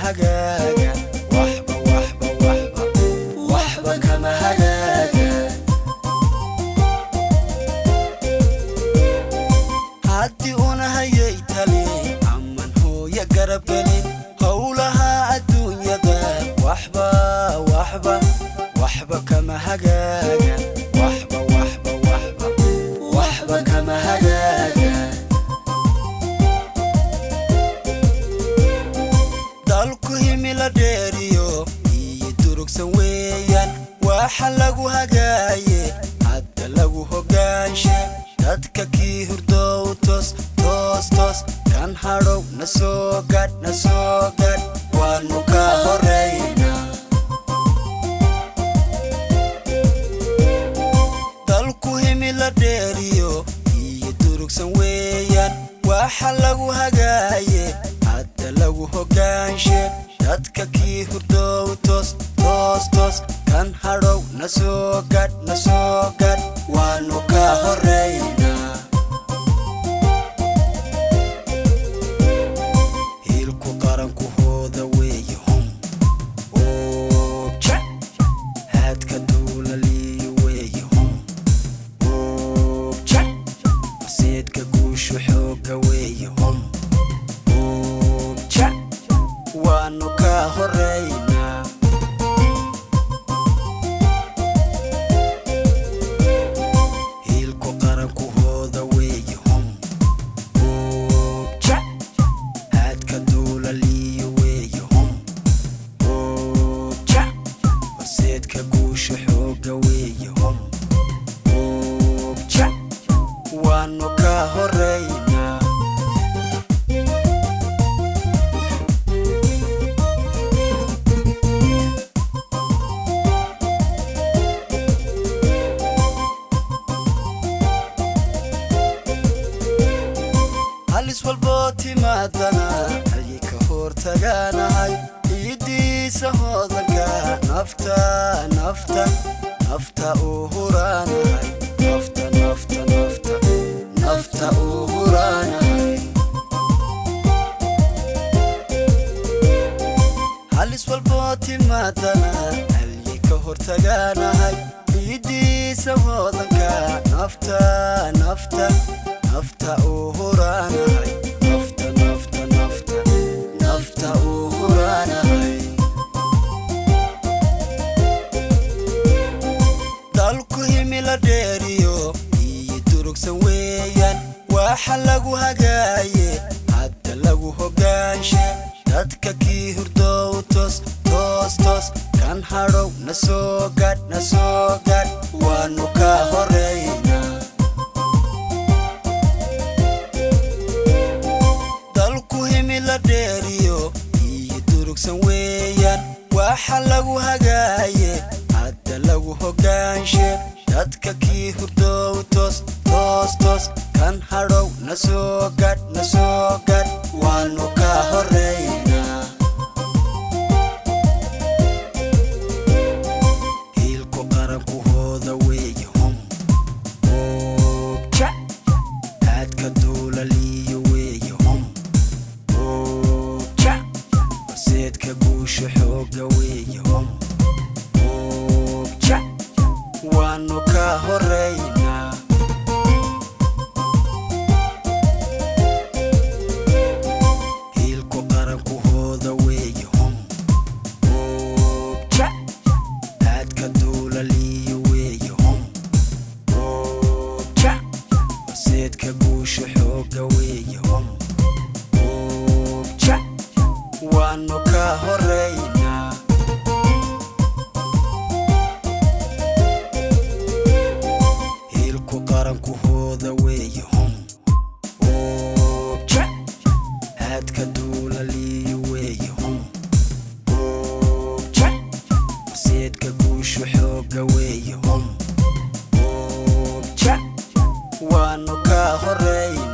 hagaaga waxba kama hagaaga haddii una hayay tali aman hooya garab gelin howlaha adduunyada waxba kama hagaaga waxba kama hagaaga dalku himila dheeriyo iyo durugsan weeyaan waxa lagu hagaaye hadda lagu hogaanshe dadka kii hurdow toos kan hadhow na soo gadh waanu ka horeynaa dalku himila dheeriyo iyo durugsan weeyaan waxa lagu hagaaye hadda lagu hogaanshe dadka kii hurdow toos kan hadhow na soo gadh waanu ka horeynaa hiilku qaranku hooda weeye hum oobja haadka duulaliyo weeye hum oobja seedka guushu xooga weeye hum oobja waanu ka horeynaa hiilku qaranku hooda weeye hum oobja haadka duulaliyo weeye hum oobja seedka guushu xooga weeye hum oobja waanu ka horeynaa halis walboo timaadana ayay ka hortagaanahay ciiddiisa hoodanka nafta uu huraanahay nafta uu huraanahay halis walboo timaadana ayay ka hortagaanahay ciiddiisa hoodanka nafta uu huraanahay nafta uu huraanahay dalku himila dheeriyo iyo durugsan weeyaan waxa lagu hagaaye hadda lagu hogaanshe dadka kii hurdow toos kan hadhow na soo gadh waanu ka horeynaa dalku himila dheeriyo iyo durugsan weeyaan waxa lagu hagaaye hadda lagu hogaanshe dadka kii hurdow toos kan hadhow na soo gadh waanu ka horeynaa hiilku qaranku hooda weeye hum oobja haadka duulaliyo weeye hum oobja seedka guushu xooga weeye hum oobja waanu ka horeynaa hiilku qaranku hooda weeye hum oobja haadka duulaliyo weeye hum oobja seedka guushu xooga weeye hum oobja waanu ka horeynaa hiilku qaranku hooda weeye hum oobja haadka duulaliyo weeye hum oobja seedka guushu xooga weeye hum oobja waanu ka horeynaa